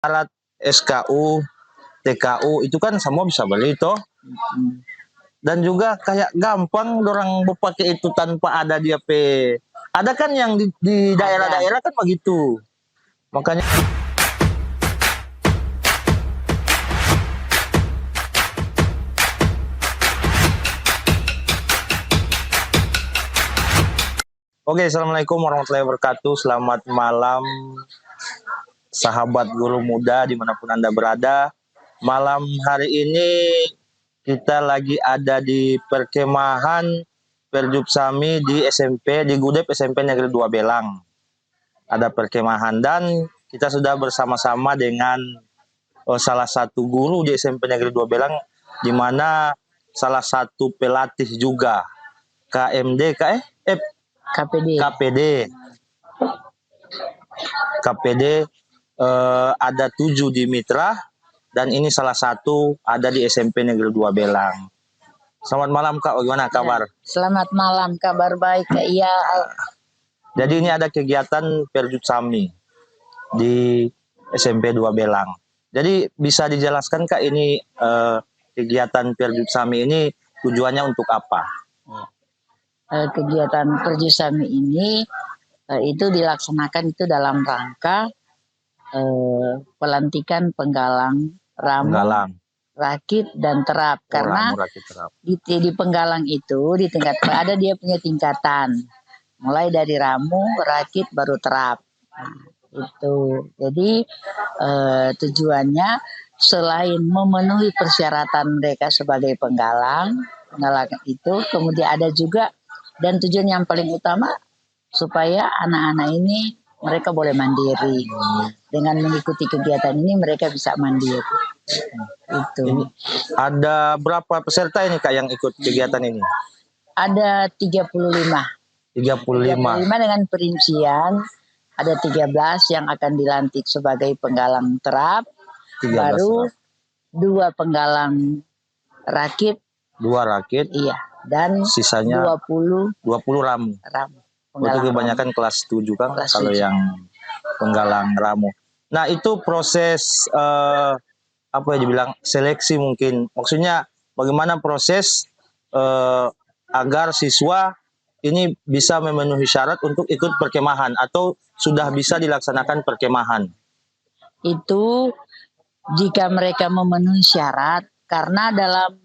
syarat SKU, TKU itu kan semua bisa beli toh. Dan juga kayak gampang orang pakai itu tanpa ada dia pe. Ada kan yang di daerah-daerah kan begitu. Makanya Oke, assalamualaikum warahmatullahi wabarakatuh. Selamat malam, sahabat guru muda dimanapun Anda berada. Malam hari ini kita lagi ada di perkemahan Perjupsami di SMP, di Gudep SMP Negeri 2 Belang. Ada perkemahan dan kita sudah bersama-sama dengan salah satu guru di SMP Negeri 2 Belang, di mana salah satu pelatih juga KPD ada 7 di Mitra dan ini salah satu ada di SMP Negeri 2 Belang. Selamat malam Kak, bagaimana kabar? Selamat malam, kabar baik Kak. Iya. Jadi ini ada kegiatan Perjupsami di SMP 2 Belang. Jadi bisa dijelaskan Kak, ini kegiatan Perjupsami ini tujuannya untuk apa? Kegiatan Perjupsami ini itu dilaksanakan itu dalam rangka pelantikan penggalang ramu, rakit dan terap. Karena di penggalang itu di tingkat ada dia punya tingkatan, mulai dari ramu, rakit, baru terap. Nah, itu jadi tujuannya selain memenuhi persyaratan mereka sebagai penggalang itu, kemudian ada juga, dan tujuan yang paling utama supaya anak-anak ini mereka boleh mandiri. Dengan mengikuti kegiatan ini mereka bisa mandiri. Itu. Ini ada berapa peserta ini Kak yang ikut kegiatan ini? Ada 35. 35 dengan perincian ada 13 yang akan dilantik sebagai penggalang terap, baru 2 penggalang rakit, 2 rakit, iya, dan sisanya 20 ramu. Itu kebanyakan kelas 7 kan kalau 7. Yang penggalang ramu. Nah, itu proses apa ya dibilang seleksi mungkin. Maksudnya bagaimana proses agar siswa ini bisa memenuhi syarat untuk ikut perkemahan atau sudah bisa dilaksanakan perkemahan? Itu jika mereka memenuhi syarat, karena dalam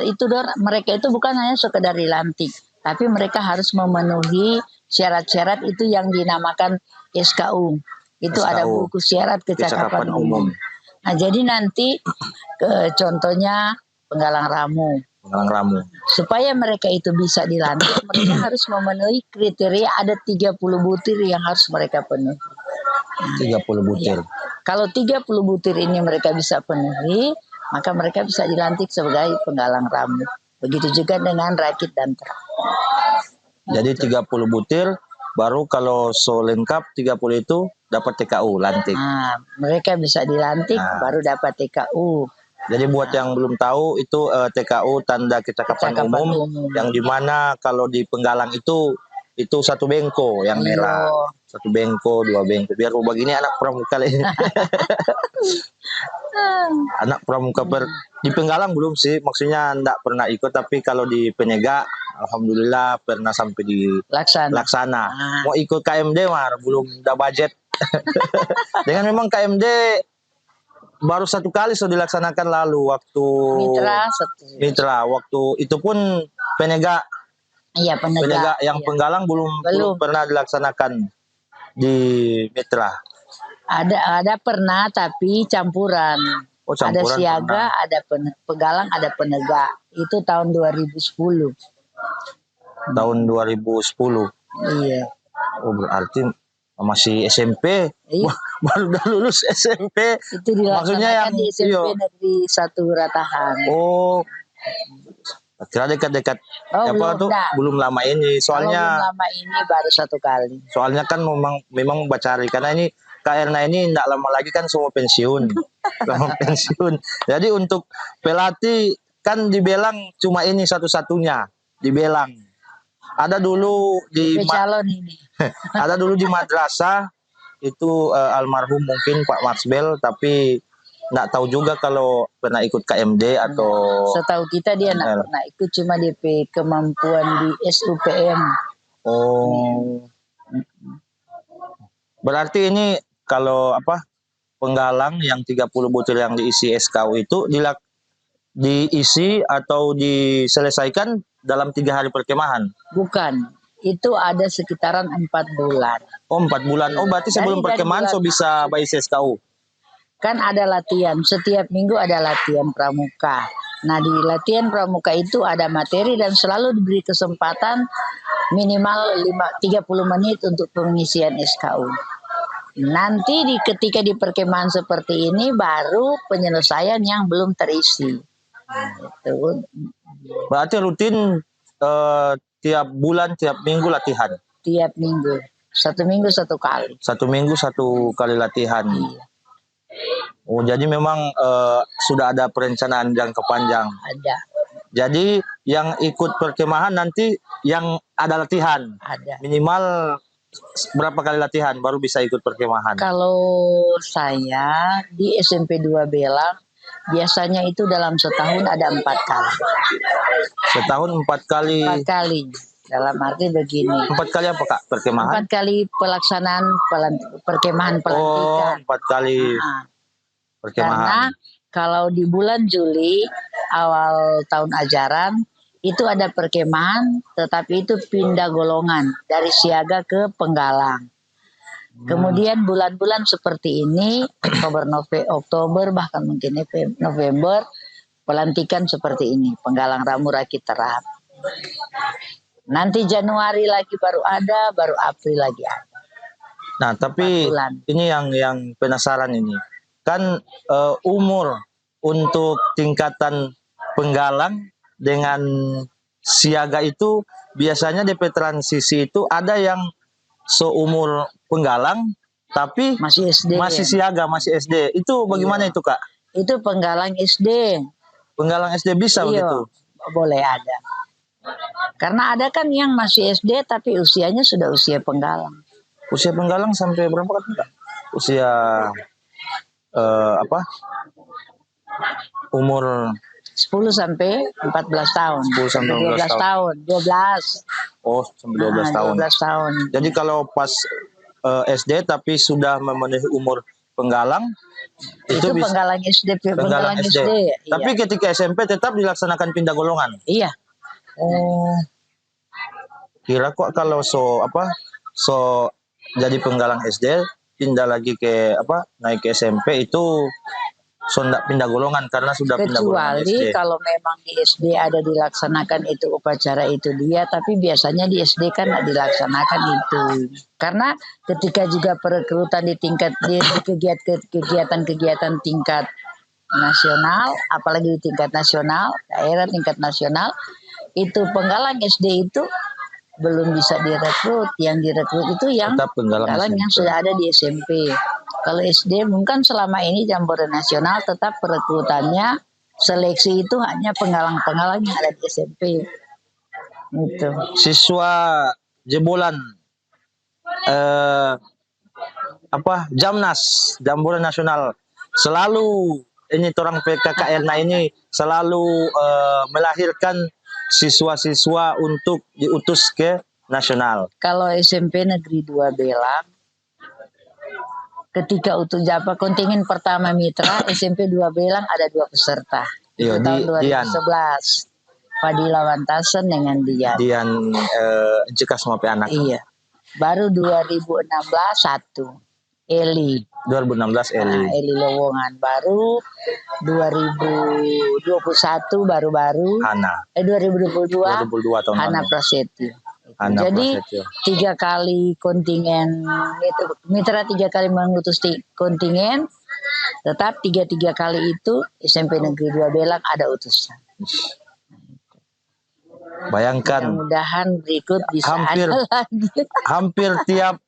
itu mereka itu bukan hanya sekedar dilantik, tapi mereka harus memenuhi syarat-syarat itu yang dinamakan SKU. Itu SKU, ada buku syarat kecakapan umum. Nah, jadi nanti contohnya penggalang ramu. Supaya mereka itu bisa dilantik, mereka harus memenuhi kriteria, ada 30 butir yang harus mereka penuhi. 30 butir. Ya. Kalau 30 butir ini mereka bisa penuhi, maka mereka bisa dilantik sebagai penggalang ramu. Begitu juga dengan rakit dan terap. Jadi 30 butir, baru kalau lengkap 30 itu dapat TKU lantik. Nah, mereka bisa dilantik baru dapat TKU. Jadi buat yang belum tahu itu TKU tanda kecakapan umum, yang dimana kalau di penggalang itu 1 bengko yang merah, 1 bengko, 2 bengko. Biar begini anak pramuka ini. Anak pramuka di penggalang belum sih, maksudnya enggak pernah ikut, tapi kalau di penegak alhamdulillah pernah sampai di laksana. Mau ikut KMD mah belum ada budget. Dengan memang KMD baru 1 kali sudah dilaksanakan lalu waktu Mitra waktu itu pun penegak. Iya, penegak yang penggalang belum pernah dilaksanakan di Mitra. Ada pernah tapi campuran. Ada siaga, ada penggalang, ada penegak. Itu tahun 2010. Tahun 2010. Iya. Oh, berarti masih SMP. Iya. Baru udah lulus SMP. Itu maksudnya yang di SMP Negeri 1 Ratahan. Oh. Kira dekat-dekat belum lama ini. Soalnya belum lama ini baru 1 kali. Soalnya kan memang bacari, karena ini KRNA ini tidak lama lagi kan semua pensiun. pensiun. Jadi untuk pelatih kan di Belang cuma ini satu-satunya di Belang. Ada dulu di calon ini. Ada dulu di madrasah itu almarhum mungkin Pak Marsbel, tapi nggak tahu juga kalau pernah ikut KMD atau. Setahu kita dia nggak pernah ikut, cuma DP kemampuan di SUPM. Oh. Berarti ini kalau apa, penggalang yang 30 butir yang diisi SKU itu diisi atau diselesaikan dalam 3 hari perkemahan? Bukan, itu ada sekitaran 4 bulan. Oh, 4 bulan. Oh, berarti sebelum perkemahan so bisa isi SKU? Kan ada latihan, setiap minggu ada latihan pramuka. Nah, di latihan pramuka itu ada materi dan selalu diberi kesempatan minimal 30 menit untuk pengisian SKU. Nanti ketika di perkemahan seperti ini baru penyelesaian yang belum terisi. Gitu. Berarti rutin tiap bulan, tiap minggu latihan? Tiap minggu. 1 minggu 1 kali. 1 minggu 1 kali latihan. Iya. Oh, jadi memang sudah ada perencanaan jangka panjang. Ada. Jadi yang ikut perkemahan nanti yang ada latihan. Ada. Minimal berapa kali latihan baru bisa ikut perkemahan? Kalau saya di SMP 2 Belang biasanya itu dalam setahun ada 4 kali. Setahun 4 kali? 4 kali. Dalam arti begini. 4 kali apa Kak perkemahan? 4 kali pelaksanaan perkemahan pelantikan. Oh, 4 kali perkemahan. Karena kalau di bulan Juli awal tahun ajaran itu ada perkemahan, tetapi itu pindah golongan dari siaga ke penggalang. Kemudian bulan-bulan seperti ini, Oktober bahkan mungkin November, pelantikan seperti ini, penggalang ramu rakit terap. Nanti Januari lagi baru ada, baru April lagi ada. Nah, tapi ini yang penasaran ini. Kan umur untuk tingkatan penggalang dengan siaga itu biasanya DP transisi itu ada yang seumur penggalang tapi masih SD, masih siaga, masih SD. Itu bagaimana itu Kak? Itu penggalang SD. Penggalang SD bisa begitu? Boleh ada. Karena ada kan yang masih SD tapi usianya sudah usia penggalang. Usia penggalang sampai berapa Kak? Usia umur 10 sampai 14 tahun. 10 sampai 12 tahun. 12. Oh, sampai 12 tahun. 12 tahun. Jadi kalau pas SD tapi sudah memenuhi umur penggalang itu penggalang SD, penggalang SD. Tapi iya. Ketika SMP tetap dilaksanakan pindah golongan. Iya. Oh. Kira kok kalau so jadi penggalang SD pindah lagi ke naik ke SMP itu nggak pindah golongan karena sudah pindah golongan SD. Kecuali kalau memang di SD ada dilaksanakan itu upacara itu dia, tapi biasanya di SD kan nggak dilaksanakan itu. Karena ketika juga perekrutan di kegiatan-kegiatan tingkat nasional, apalagi di tingkat nasional, daerah tingkat nasional, itu penggalang SD itu belum bisa direkrut. Yang direkrut itu yang penggalang yang sudah ada di SMP. Kalau SD mungkin selama ini Jambore Nasional tetap perekrutannya seleksi itu hanya penggalang-penggalang yang ada di SMP. Gitu. Siswa jebolan Jamnas Jambore Nasional selalu ini orang PKKN ini selalu melahirkan siswa-siswa untuk diutus ke nasional. Kalau SMP Negeri 2 Belang ketika utuh Japa kontingen pertama mitra SMP 2 Belang ada 2 peserta. Itu tahun 2011. Fadila Wantasen dengan Dian. Dian Jika semua anak. Iya. Baru 2016 1 Eli. 2016 Eli. Eli Lowongan. Baru 2021 baru-baru. Hana. 2022 tahun Hana Prasetyo. Jadi Prasetyo. 3 kali kontingen itu mitra 3 kali mengutus kontingen, tetap 3 kali itu SMP Negeri 2 Belang ada utusan. Bayangkan. Mudah-mudahan berikut bisa ada lagi. Hampir tiap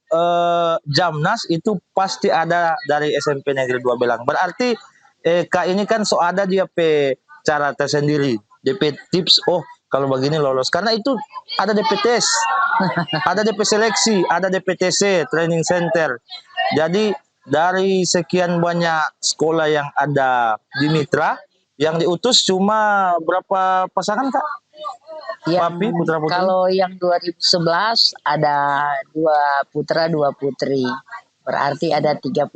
Jamnas itu pasti ada dari SMP Negeri 2 Belang. Berarti Kak ini kan ada dia cara tersendiri, DP tips. Oh kalau begini lolos karena itu ada DP tes Ada DP seleksi, ada DPTC, training center. Jadi dari sekian banyak sekolah yang ada di Mitra, yang diutus cuma berapa pasangan Kak? Papi, putra putri? Kalau yang 2011 ada 2 putra 2 putri. Berarti ada 32.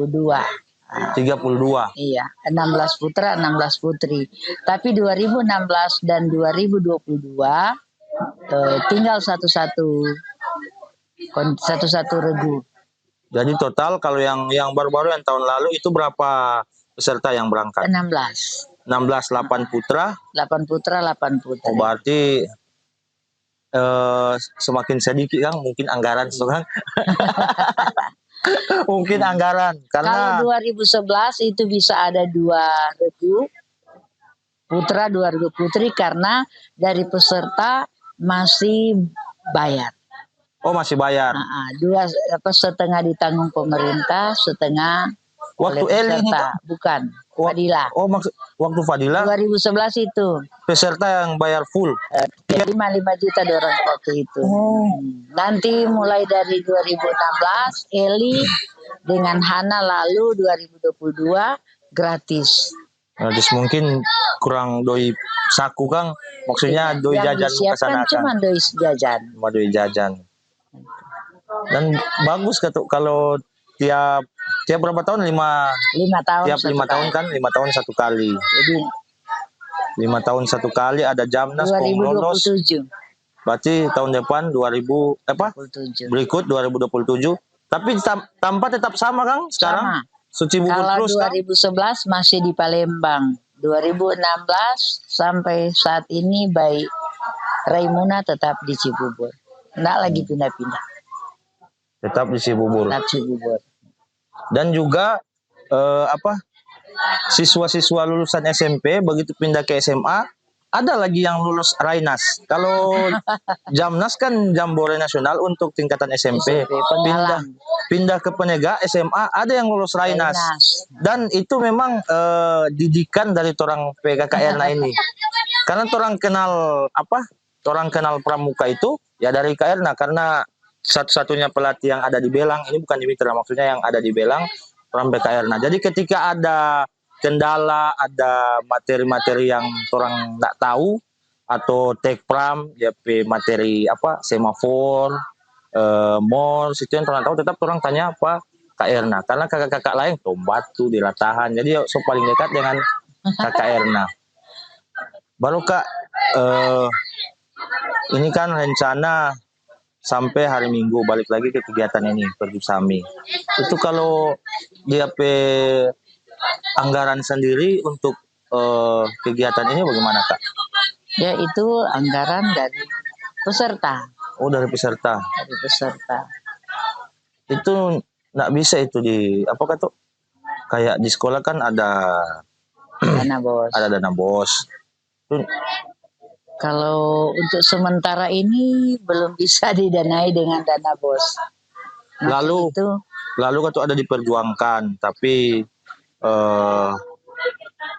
32. Iya, 16 putra 16 putri. Tapi 2016 dan 2022 tinggal satu-satu regu. Jadi total kalau yang baru-baru yang tahun lalu itu berapa peserta yang berangkat? 16. 8 putra. 8 putra 8 putri. Oh, berarti semakin sedikit Kang, mungkin anggaran Kang. Mungkin anggaran karena kalau 2011 itu bisa ada 2 regu putra 2 regu putri karena dari peserta masih bayar. Oh, masih bayar. 2 setengah ditanggung pemerintah, setengah waktu oleh Eli ini peserta. Bukan, Fadila. Oh, maksud waktu Fadila 2011 itu peserta yang bayar full. 5 juta dorong waktu itu. Nanti mulai dari 2016 Eli dengan Hana lalu 2022 gratis. Gratis mungkin kurang doi saku Kang. Maksudnya doi yang jajan ke sana kan. Cuma doi jajan. Cuma doi jajan. Dan bagus kalau tiap berapa tahun? 5 tahun. Tiap 5 tahun kan 5 tahun satu kali. Jadi 5 tahun satu kali ada Jamnas 2027. Berarti tahun depan 2027. Berikut 2027. Tapi tanpa tetap sama Kang sekarang. Sama. Suci Bubur kalau terus 2011 Kang? Masih di Palembang. 2016 sampai saat ini baik Raimuna tetap di Cibubur. Enggak lagi pindah-pindah. Tetap di Cibubur. Tetap Cibubur. Dan juga siswa-siswa lulusan SMP begitu pindah ke SMA ada lagi yang lulus Rainas. Kalau Jamnas kan Jambore Nasional untuk tingkatan SMP. Pindah ke Penega SMA ada yang lulus Rainas. Dan itu memang didikan dari orang PKKRNA ini. Karena orang kenal pramuka itu ya dari KRNA karena satu-satunya pelatih yang ada di Belang ini bukan di Mitra, maksudnya yang ada di Belang orang PKRNA. Jadi ketika ada kendala, ada materi-materi yang orang nggak tahu atau tekpram, JP materi semafor, mall, situ yang orang tahu tetap orang tanya apa KRNA. Karena kakak-kakak lain Tombatu di Latahan, jadi so paling dekat dengan KRNA. Baru Kak, ini kan rencana sampai hari Minggu balik lagi ke kegiatan ini Perjusami. Itu kalau DAP anggaran sendiri untuk kegiatan ini bagaimana Kak? Ya itu anggaran dari peserta. Oh, dari peserta. Dari peserta. Itu nggak bisa itu di kayak di sekolah kan ada dana bos. Ada dana bos. Kalau untuk sementara ini belum bisa didanai dengan dana bos. Lalu kan tuh ada diperjuangkan, tapi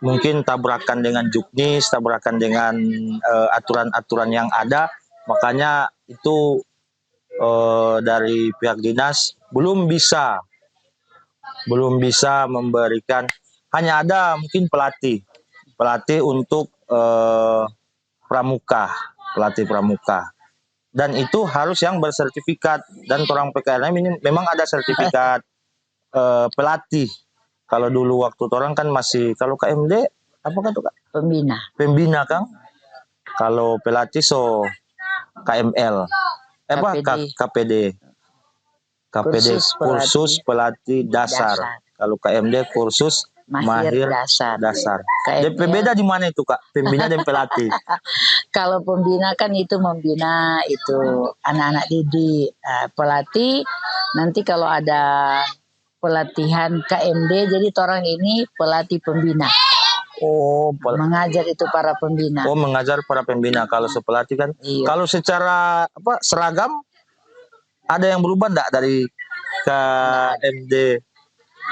mungkin tabrakan dengan Juknis, tabrakan dengan aturan-aturan yang ada, makanya itu dari pihak dinas belum bisa memberikan, hanya ada mungkin pelatih untuk pelatih pramuka, dan itu harus yang bersertifikat, dan orang PKRNA ini memang ada sertifikat pelatih. Kalau dulu waktu orang kan masih, kalau KMD apa kan tuh Kak? Pembina Kang. Kalau pelatih so KML. KPD. Kursus pelatih dasar. Kalau KMD kursus mahir dasar. DP beda di mana itu Kak? Pembina dan pelatih. Kalau pembina kan itu membina itu anak-anak didik. Pelatih nanti kalau ada pelatihan KMD, jadi orang ini pelatih pembina. Oh, mengajar itu para pembina. Oh, mengajar para pembina. Kalau sepelatih kan. Iya. Kalau secara seragam ada yang berubah enggak dari KMD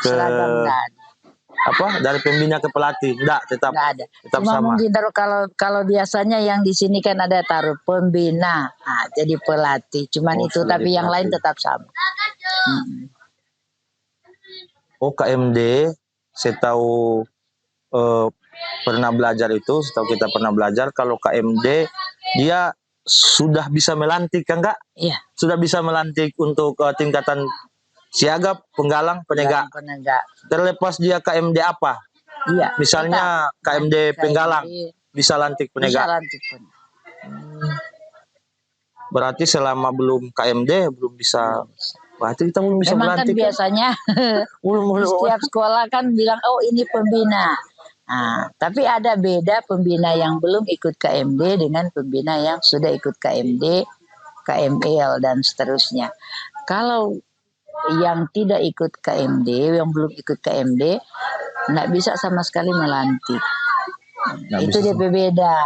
ke seragam enggak. apa dari pembina ke pelatih? Enggak, tetap ada. Tetap Cuma sama. mungkin kalau biasanya yang di sini kan ada taruh pembina, nah, jadi pelatih. Cuman itu, tapi yang lain tetap sama. Oh, KMD, saya tahu pernah belajar itu, setahu kita pernah belajar kalau KMD dia sudah bisa melantik kan Kak? Iya. Sudah bisa melantik untuk tingkatan siaga, penggalang, penegak. Terlepas dia KMD apa? Iya. Misalnya KMD penggalang bisa lantik penegak. Bisa lantik pun. Berarti selama belum KMD belum bisa. Berarti kita belum bisa melantik. Memang kan biasanya di setiap sekolah kan bilang oh ini pembina. Nah, tapi ada beda pembina yang belum ikut KMD dengan pembina yang sudah ikut KMD, KML dan seterusnya. Kalau yang tidak ikut KMD, yang belum ikut KMD, nggak bisa sama sekali melantik. Itu dia beda.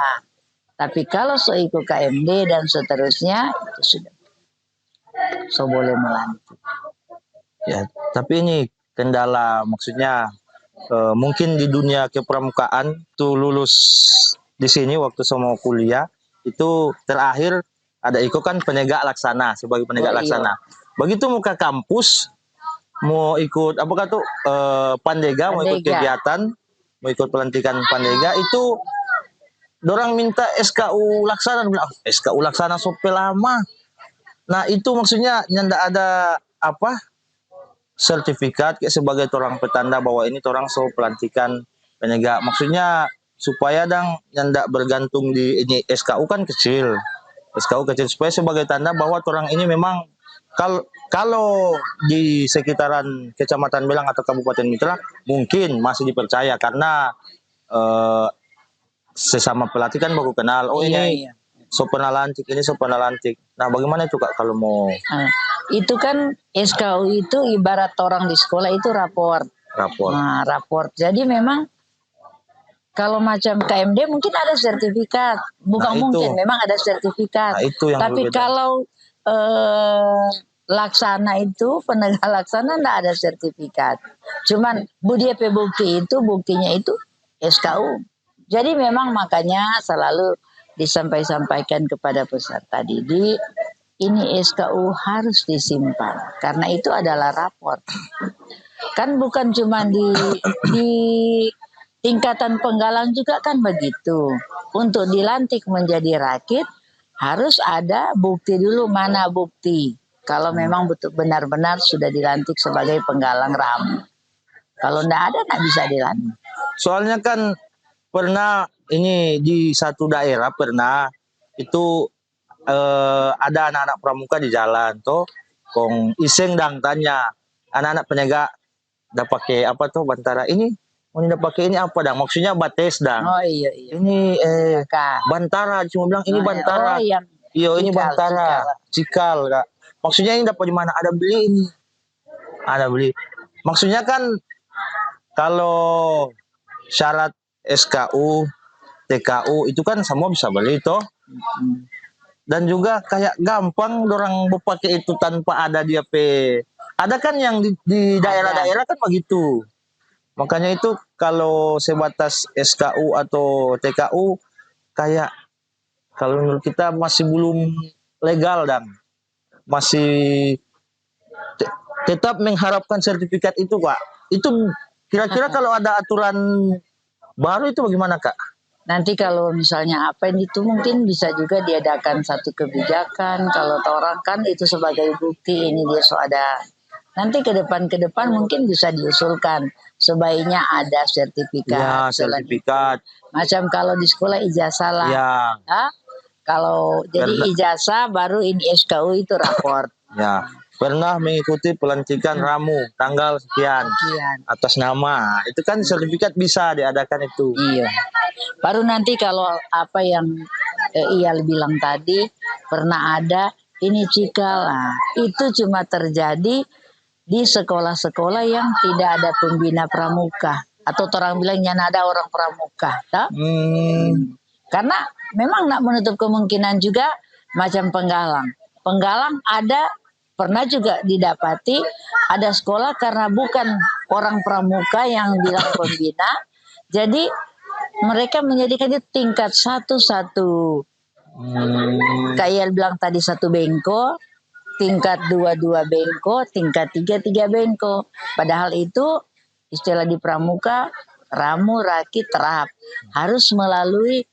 Tapi kalau so ikut KMD dan seterusnya, itu sudah so boleh melantik. Ya, tapi ini kendala, maksudnya mungkin di dunia kepramukaan tuh lulus di sini waktu saya mau kuliah itu terakhir ada ikut kan penegak laksana sebagai penegak laksana. Begitu muka kampus mau ikut apakah tuh pandega, mau ikut kegiatan, mau ikut pelantikan pandega itu dorang minta SKU laksana, bilang SKU laksana sope lama. Nah itu maksudnya nyanda ada apa sertifikat sebagai orang petanda bahwa ini orang so pelantikan penegak. Maksudnya supaya dang nyanda bergantung di ini SKU kan kecil. SKU kecil supaya sebagai tanda bahwa orang ini memang kalau di sekitaran Kecamatan Belang atau Kabupaten Mitra mungkin masih dipercaya karena sesama pelatih kan baru kenal. Oh ini so pernah lantik, ini so pernah lantik. Nah bagaimana itu Kak kalau mau? Itu kan SKU itu ibarat orang di sekolah itu raport. Nah, raport. Jadi memang kalau macam KMD mungkin ada sertifikat. Bukan mungkin, memang ada sertifikat. Nah, itu yang tapi kalau laksana itu, penegak laksana enggak ada sertifikat. Cuman DP bukti itu, buktinya itu SKU. Jadi memang makanya selalu disampaikan kepada peserta didik, ini SKU harus disimpan karena itu adalah raport. Kan bukan cuma di tingkatan penggalang juga kan begitu. Untuk dilantik menjadi rakit harus ada bukti dulu, mana bukti. Kalau memang betul benar-benar sudah dilantik sebagai penggalang ramu. Kalau enggak ada enggak bisa dilantik. Soalnya kan pernah ini di satu daerah pernah itu ada anak-anak pramuka di jalan tuh kong iseng dang tanya anak-anak penegak udah pakai apa tuh bantara ini mau udah pakai ini apa dang maksudnya bates dang. Oh iya ini bantara cuma bilang ini bantara. Iya ini bantara cikal Kak. Maksudnya ini dapat di mana ada beli ini ada beli maksudnya kan kalau syarat SKU TKU itu kan semua bisa beli toh. Dan juga kayak gampang orang pakai itu tanpa ada dia ada kan yang di daerah-daerah kan begitu. Makanya itu kalau sebatas SKU atau TKU kayak kalau menurut kita masih belum legal dan masih tetap mengharapkan sertifikat itu Pak. Itu kira-kira kalau ada aturan baru itu bagaimana Kak? Nanti kalau misalnya apa itu mungkin bisa juga diadakan satu kebijakan. Kalau orang kan itu sebagai bukti ini dia so ada. Nanti ke depan mungkin bisa diusulkan sebaiknya ada sertifikat. Ya, sertifikat. Macam kalau di sekolah ijazah lah. Ya. Kalau jadi ijazah baru ini SKU itu raport. Ya. Pernah mengikuti pelantikan ramu tanggal sekian atas nama itu kan sertifikat bisa diadakan itu. Iya. Baru nanti kalau apa yang Iyal bilang tadi pernah ada ini cikal, nah, itu cuma terjadi di sekolah-sekolah yang tidak ada pembina pramuka atau orang bilangnya ada orang pramuka, karena memang nak menutup kemungkinan juga macam penggalang ada. Pernah juga didapati ada sekolah karena bukan orang pramuka yang bilang pembina. Jadi mereka menjadikan itu tingkat 1-1. Kayak bilang tadi 1 bengko, tingkat 2 bengko, tingkat 3 bengko. Padahal itu istilah di pramuka ramu, rakit, terap harus melalui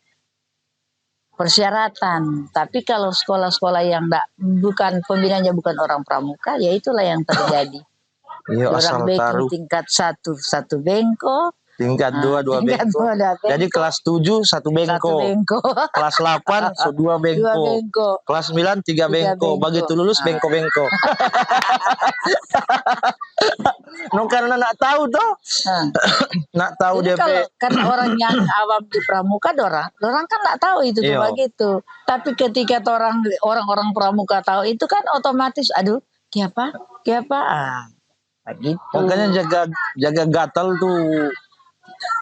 persyaratan. Tapi kalau sekolah-sekolah yang bukan pembinanya bukan orang pramuka, ya itulah yang terjadi. Orang bengko tingkat 1 bengko, tingkat 2 bengko. Jadi kelas 7 1 bengko. Kelas 8 2 bengko. Kelas 9 3 bengko. Begitu lulus bengko-bengko. No, karena nak tahu toh. Nak tahu jadi DP. Kan orang yang awam di pramuka orang kan tak tahu itu tuh begitu. Tapi ketika orang-orang pramuka tahu itu kan otomatis aduh, kiapa? Gitu. Makanya jaga gatal tuh.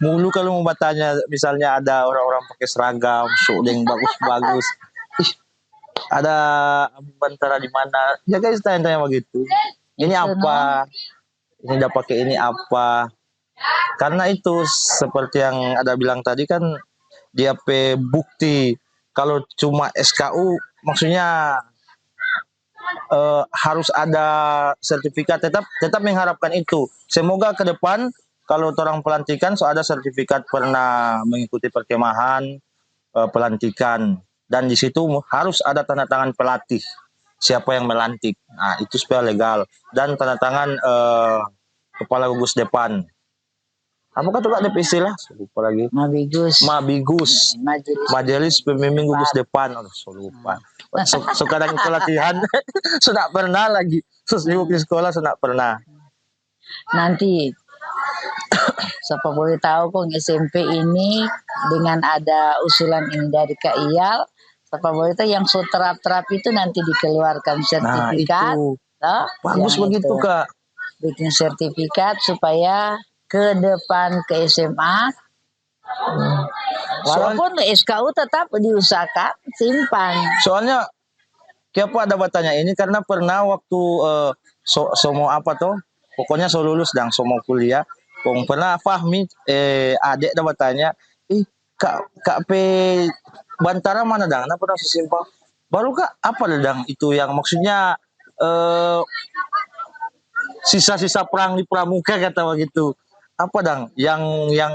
Mulu kalau mau bertanya, misalnya ada orang-orang pakai seragam, yang bagus-bagus. Ada bantara di mana? Ya guys, tanya-tanya begitu. Ini apa? Ini udah pakai ini apa? Karena itu seperti yang ada bilang tadi kan, dia bukti. Kalau cuma SKU, maksudnya harus ada sertifikat. Tetap mengharapkan itu. Semoga ke depan kalau orang pelantikan ada sertifikat pernah mengikuti perkemahan pelantikan, dan di situ harus ada tanda tangan pelatih siapa yang melantik. Nah, itu supaya legal, dan tanda tangan kepala gugus depan. Apakah tuh ada istilah? Lupa lagi. Mabigus. Majelis pemimpin gugus depan. Lupa. Sekarang itu latihan sudah pernah lagi. Sibuk di sekolah sudah pernah. Nanti siapa boleh tahu kok SMP ini dengan ada usulan ini dari Kak Iyal, siapa boleh tahu yang so terap-terap itu nanti dikeluarkan sertifikat. Nah, bagus begitu itu, Kak. Bikin sertifikat supaya ke depan ke SMA. Walaupun SKU tetap diusahakan simpan. Soalnya kenapa ada bertanya ini karena pernah waktu mau apa tuh? Pokoknya so lulus dan so mau kuliah. Pernah Fahmi adik ada bertanya, kak Bantara mana dang? Kenapa pernah sesimpang? Baru kak apa dang itu yang maksudnya sisa-sisa perang di pramuka kata begitu. Apa dang yang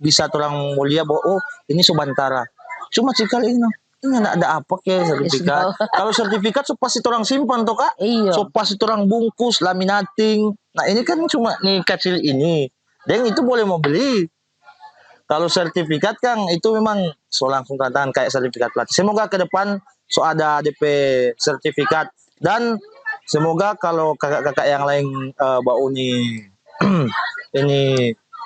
bisa orang mulia bahwa ini Subantara. Cuma cikal ini ada apa ke sertifikat? Kalau sertifikat so pasti orang simpan toh kak. Iya. So pasti orang bungkus, laminating. Nah ini kan cuma nih kecil ini. Dan itu boleh mau beli. Kalau sertifikat kan itu memang so langsung tantangan kayak sertifikat pelatih. Semoga ke depan so ada DP sertifikat, dan semoga kalau kakak-kakak yang lain bau ini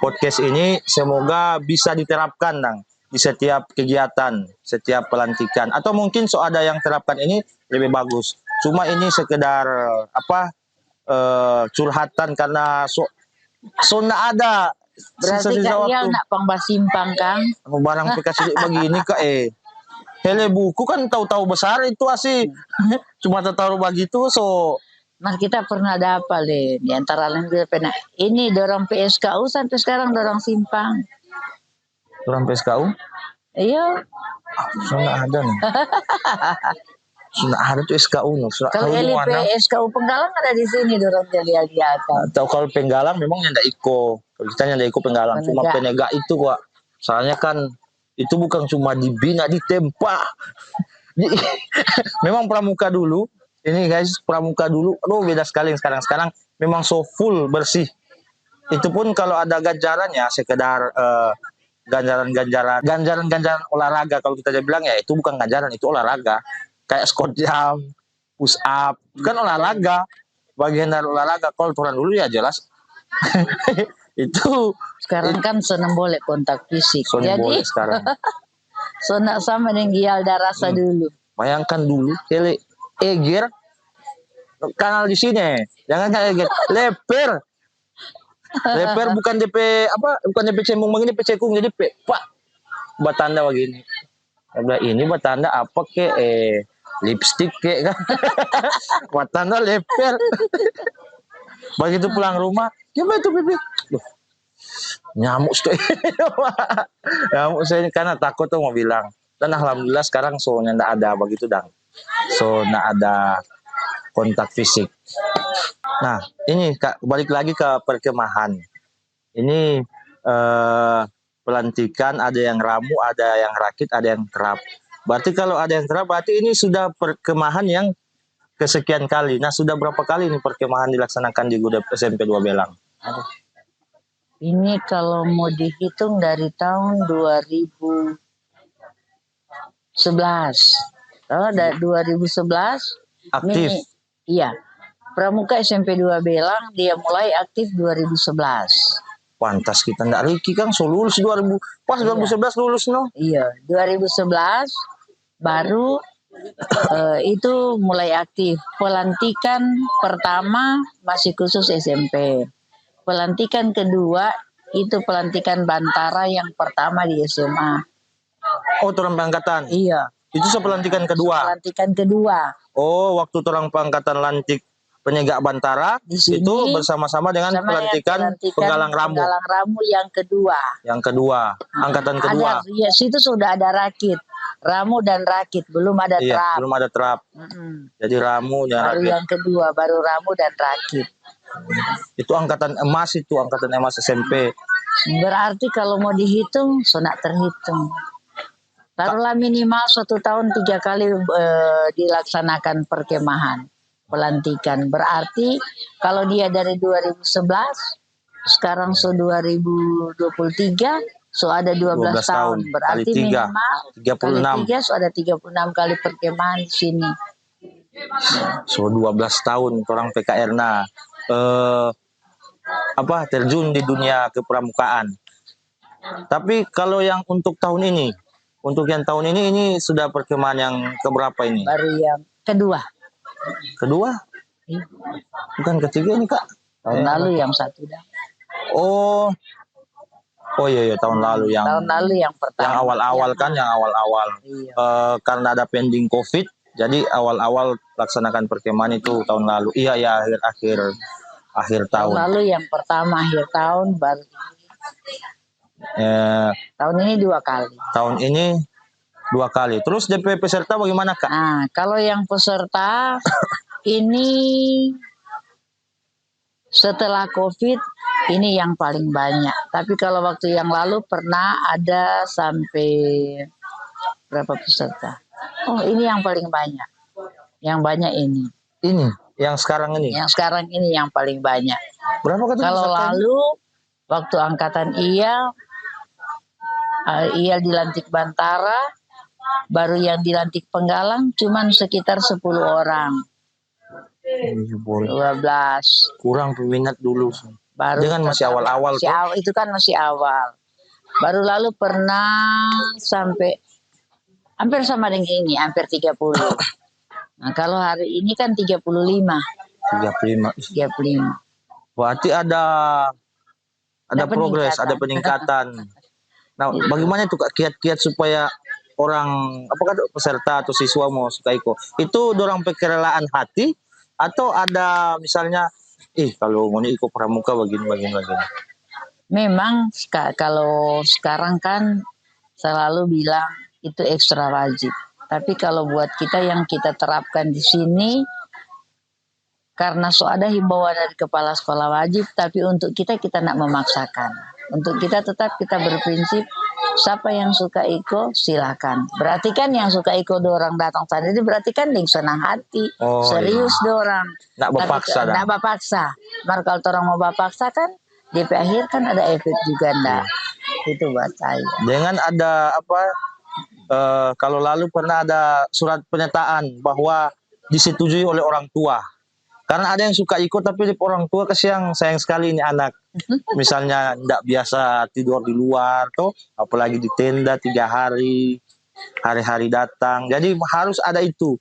podcast ini semoga bisa diterapkan dang di setiap kegiatan, setiap pelantikan, atau mungkin so ada yang terapkan ini lebih bagus. Cuma ini sekedar curhatan karena so nggak ada. Berarti Kak Iyal nak pambasimpang Kang. Barang pikasi begini kak hele buku kan tahu-tahu besar itu asih. Cuma tahu begitu so. Mas kita pernah ada apa di antara lain kita pernah ini dorong PSKU sampai sekarang dorong simpang. Dorong PSKU? Iya. Sudah ada nih. Sudah ada tuh SKU nih. Kalau LP SKU Penggalang ada di sini dorong dia atau kalau Penggalang memang yang ada Iko. Kalau kita yang ada Iko Penggalang cuma penegak itu kok. Soalnya kan itu bukan cuma dibina, ditempa. Memang pramuka dulu. Ini guys pramuka dulu. Aduh beda sekali sekarang memang so full bersih. Itu pun kalau ada ganjarannya sekedar ganjaran olahraga. Kalau kita bilang ya itu bukan ganjaran, itu olahraga. Kayak squat jump, push up, kan olahraga, bagian dari olahraga. Kalau turun dulu ya jelas itu. Sekarang kan senang boleh kontak fisik, jadi sekarang senang sama dengan Iyal Darasa dulu. Bayangkan dulu, Eger kanal di sini, jangan kayak Eger, leper bukan DP bukan DP cembung begini, DP cekung jadi pak batanda begini. Ini batanda apa ke lipstick ke kan batanda leper. Begitu pulang rumah, gimana tuh pipi? nyamuk tuh. Nyamuk saya ini karena takut tuh mau bilang. Dan alhamdulillah sekarang soalnya nggak ada begitu dang. So nggak ada kontak fisik. Nah ini Kak, balik lagi ke perkemahan. Ini pelantikan, ada yang ramu, ada yang rakit, ada yang terap. Berarti kalau ada yang terap, berarti ini sudah perkemahan yang kesekian kali. Nah, sudah berapa kali ini perkemahan dilaksanakan di Gudep SMP 2 Belang? Aduh. Ini kalau mau dihitung dari tahun 2011. Kalau dari 2011 aktif. Ini, iya. Pramuka SMP 2 Belang dia mulai aktif 2011. Pantas kita enggak Riki kan so lulus 2000. Pas iya. 2011 lulus no? Iya, 2011 baru itu mulai aktif. Pelantikan pertama masih khusus SMP. Pelantikan kedua itu pelantikan Bantara yang pertama di SMA. Oh, turun pangkatan. Iya. Itu pelantikan kedua. Pelantikan kedua. Oh, waktu turun pangkatan lantik penegak Bantara di sini, itu bersama-sama dengan pelantikan penggalang ramu. Penggalang ramu yang kedua. Yang kedua, angkatan kedua. Iya, situ sudah ada rakit, ramu dan rakit, belum ada terap. Belum ada terap. Jadi ramu dan baru rakit. Yang kedua, baru ramu dan rakit. Itu angkatan emas SMP. Berarti kalau mau dihitung, sudah terhitung. Taruhlah minimal 1 tahun 3 kali dilaksanakan perkemahan. Pelantikan berarti kalau dia dari 2011 sekarang 2023 ada 12 tahun berarti kali 3, minimal 36. Kali 3 ada 36 kali perkemahan di sini. So 12 tahun orang PKR terjun di dunia kepramukaan. Tapi kalau yang untuk tahun ini sudah perkemahan yang keberapa ini? Baru yang kedua. Bukan ketiga ini Kak. Tahun lalu yang satu dah. Oh iya tahun lalu yang pertama. Yang awal-awal kan, yang awal-awal. Iya. Karena ada pending COVID, jadi awal-awal laksanakan perkemahan itu tahun lalu. Iya akhir tahun. Tahun lalu yang pertama akhir tahun baru. Tahun ini 2 kali. Tahun ini 2 kali. Terus DP peserta bagaimana Kak? Nah, kalau yang peserta ini setelah COVID ini yang paling banyak. Tapi kalau waktu yang lalu pernah ada sampai berapa peserta? Oh, ini yang paling banyak. Yang banyak ini. Ini yang sekarang ini. Yang sekarang ini yang paling banyak. Berapa kata kalau lalu waktu angkatan Ia dilantik Bantara, baru yang dilantik Penggalang cuman sekitar 10 orang. 12. Kurang peminat dulu. Baru dengan masih awal-awal. Itu kan masih awal. Baru lalu pernah sampai hampir sama dengan ini, hampir 30. Nah, kalau hari ini kan 35. 35. Berarti ada progres, ada peningkatan. Nah, bagaimana itu kiat-kiat supaya orang peserta atau siswa mau suka ikut? Itu dorang kerelaan hati atau ada misalnya kalau mau ikut pramuka begini. Memang kalau sekarang kan selalu bilang itu ekstra wajib. Tapi kalau buat kita yang kita terapkan di sini karena ada himbauan dari kepala sekolah wajib, tapi untuk kita nak memaksakan. Untuk kita tetap kita berprinsip siapa yang suka ikut silakan. Berarti kan yang suka ikut orang datang tadi berarti kan dengan senang hati, serius dorang. Nak bapaksa. Mar kalau orang mau bapaksa kan di akhir kan ada efek juga ndak. Itu buat saya. Dengan ada kalau lalu pernah ada surat pernyataan bahwa disetujui oleh orang tua. Karena ada yang suka ikut tapi orang tua sayang sekali ini anak. Misalnya tidak biasa tidur di luar apalagi di tenda 3 hari datang. Jadi harus ada itu.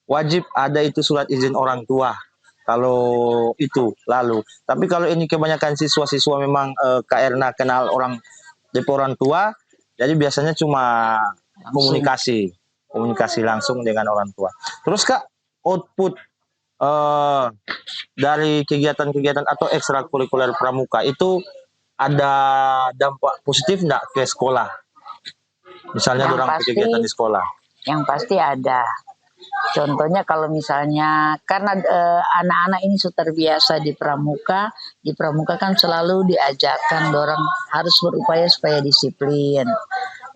Wajib ada itu surat izin orang tua. Kalau itu lalu. Tapi kalau ini kebanyakan siswa-siswa memang karena kenal orang tua, jadi biasanya cuma komunikasi langsung dengan orang tua. Terus Kak, output dari kegiatan-kegiatan atau ekstrakurikuler pramuka itu ada dampak positif enggak ke sekolah? Misalnya orang kegiatan di sekolah. Yang pasti ada. Contohnya kalau misalnya karena anak-anak ini sudah terbiasa di pramuka kan selalu diajarkan dorong harus berupaya supaya disiplin.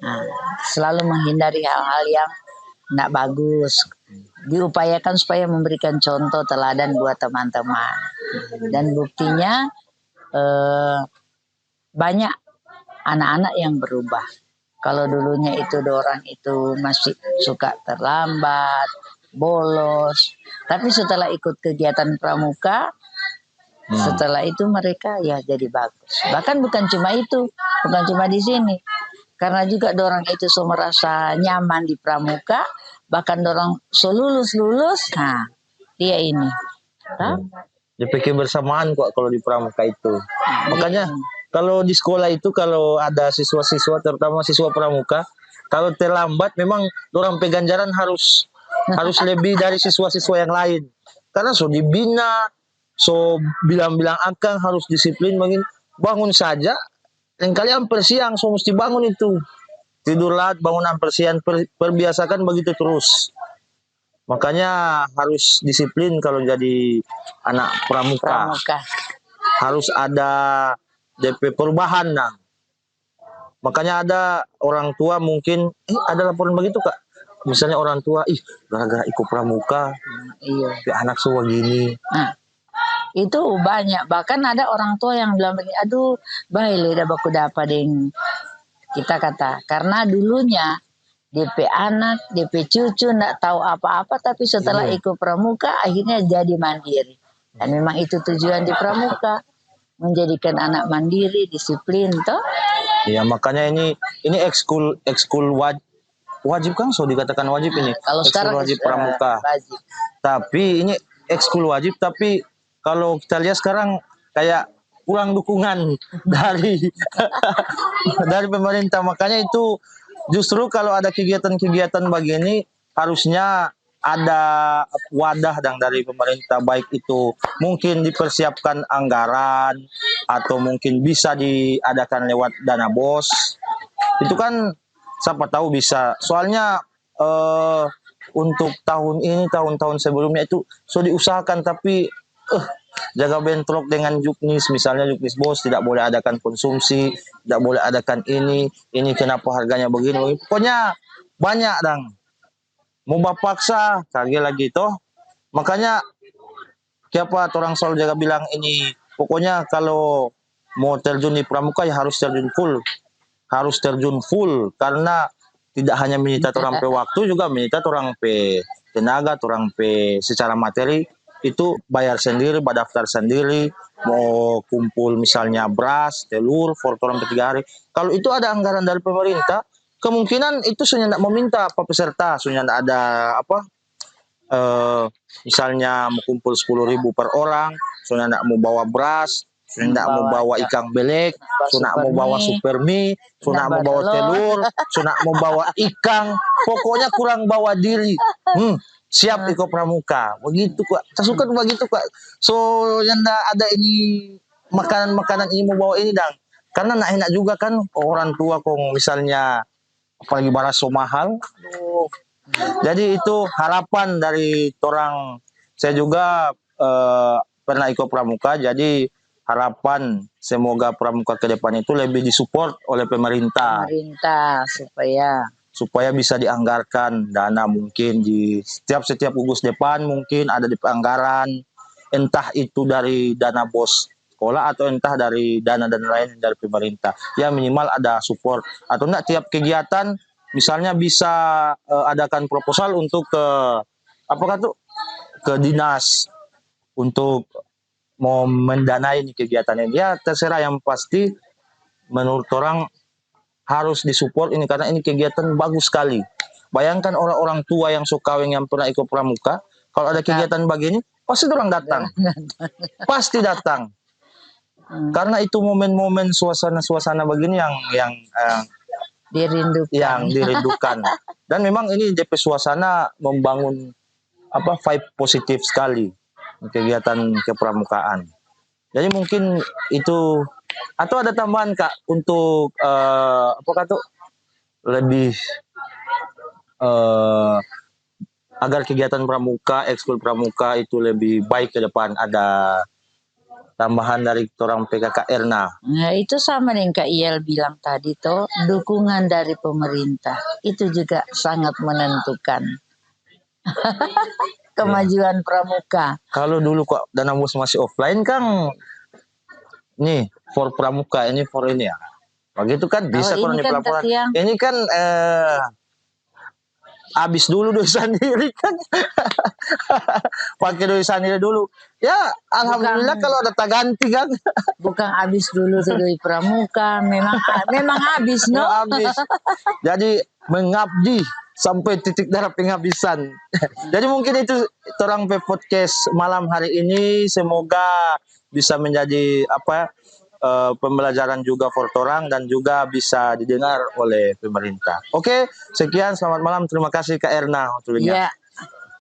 Nah, selalu menghindari hal-hal yang tidak bagus. Diupayakan supaya memberikan contoh teladan buat teman-teman. Dan buktinya banyak anak-anak yang berubah. Kalau dulunya itu dorang itu masih suka terlambat, bolos. Tapi setelah ikut kegiatan pramuka, setelah itu mereka ya jadi bagus. Bahkan bukan cuma itu, bukan cuma di sini. Karena juga dorang itu so merasa nyaman di pramuka, bahkan dorang so lulus, nah dia ini. Dipikir bersamaan kok kalau di pramuka itu. Makanya kalau di sekolah itu kalau ada siswa-siswa terutama siswa pramuka kalau terlambat memang orang peganjaran harus lebih dari siswa-siswa yang lain karena so dibina, so bilang-bilang akang harus disiplin, bangun saja dan kalian persiang so mesti bangun itu, tidur lat bangun persiang, perbiasakan begitu terus. Makanya harus disiplin kalau jadi anak pramuka. Harus ada DP perubahan nah. Makanya ada orang tua mungkin ada laporan begitu Kak. Misalnya orang tua gara-gara ikut pramuka anak semua gini. Nah, itu banyak. Bahkan ada orang tua yang bilang begini, aduh baik udah baku dapat deng. Kita kata karena dulunya DP anak, DP cucu nggak tahu apa-apa tapi setelah ikut pramuka akhirnya jadi mandiri. Dan memang itu tujuan di pramuka, menjadikan anak mandiri, disiplin toh. Iya, makanya ini ekskul wajib kan, so dikatakan wajib ini. Kalau sekarang wajib pramuka. Wajib. Tapi ini ekskul wajib, tapi kalau kita lihat sekarang kayak kurang dukungan dari dari pemerintah. Makanya itu justru kalau ada kegiatan-kegiatan begini harusnya ada wadah dari pemerintah, baik itu mungkin dipersiapkan anggaran atau mungkin bisa diadakan lewat dana BOS. Itu kan siapa tahu bisa. Soalnya untuk tahun ini, tahun-tahun sebelumnya itu sudah diusahakan tapi jaga bentrok dengan Juknis, misalnya Juknis BOS tidak boleh adakan konsumsi, tidak boleh adakan ini kenapa harganya begini. Pokoknya banyak mau bapaksa kage lagi toh. Makanya siapa orang selalu jaga bilang ini, pokoknya kalau mau terjun di pramuka ya harus terjun full karena tidak hanya menyita orang pe waktu, juga menyita orang pe tenaga, orang pe secara materi. Itu bayar sendiri, daftar sendiri, mau kumpul misalnya beras, telur, for orang per 3 hari. Kalau itu ada anggaran dari pemerintah, kemungkinan itu sudah tidak meminta apa peserta, sudah tidak ada misalnya mau kumpul 10.000 per orang, sudah tidak mau bawa beras, sudah tidak mau bawa ikan belek, sudah mau bawa super mie, sudah mau bawa telur, sudah mau bawa ikan, pokoknya kurang bawa diri. Siap ikut pramuka, begitu Kak. Saya begitu Kak. So yang ada ini makanan ini mau bawa ini karena nak enak juga kan orang tua kok misalnya apalagi baraso mahal. Jadi itu harapan dari orang. Saya juga pernah ikut pramuka, jadi harapan semoga pramuka ke depan itu lebih disupport oleh pemerintah supaya bisa dianggarkan dana, mungkin di setiap gugus depan mungkin ada di anggaran, entah itu dari dana BOS sekolah atau entah dari dana lain dari pemerintah. Ya minimal ada support, atau enggak tiap kegiatan misalnya bisa adakan proposal untuk ke dinas untuk mau mendanai kegiatan ini. Ya terserah, yang pasti menurut orang harus disupport ini karena ini kegiatan bagus sekali. Bayangkan orang-orang tua yang suka yang pernah ikut pramuka, kalau ada kegiatan begini pasti orang datang. Pasti datang. Karena itu momen-momen suasana begini yang dirindukan. Dan memang ini DP suasana membangun vibe positif sekali kegiatan kepramukaan. Jadi mungkin itu Atau ada tambahan Kak untuk apa kata lebih agar kegiatan pramuka, ekskul pramuka itu lebih baik ke depan, ada tambahan dari orang PKK Erna? Nah, itu sama yang Kak Iel bilang tadi tuh, dukungan dari pemerintah itu juga sangat menentukan kemajuan pramuka. Kalau dulu kok Dana Bos masih offline Kang, nih for pramuka ini for ini ya. Begitu kan bisa kalau ini kan pelaporan. Ini kan habis dulu duit sendiri kan. Pakai duit sendiri dulu. Ya, alhamdulillah kalau ada tak ganti kan. Bukan habis dulu duit pramuka, memang habis no. Habis. Jadi mengabdi sampai titik darah penghabisan. Jadi mungkin itu orang podcast malam hari ini, semoga bisa menjadi apa pembelajaran juga for orang dan juga bisa didengar oleh pemerintah. Oke, sekian, selamat malam, terima kasih Kak Erna. Ya.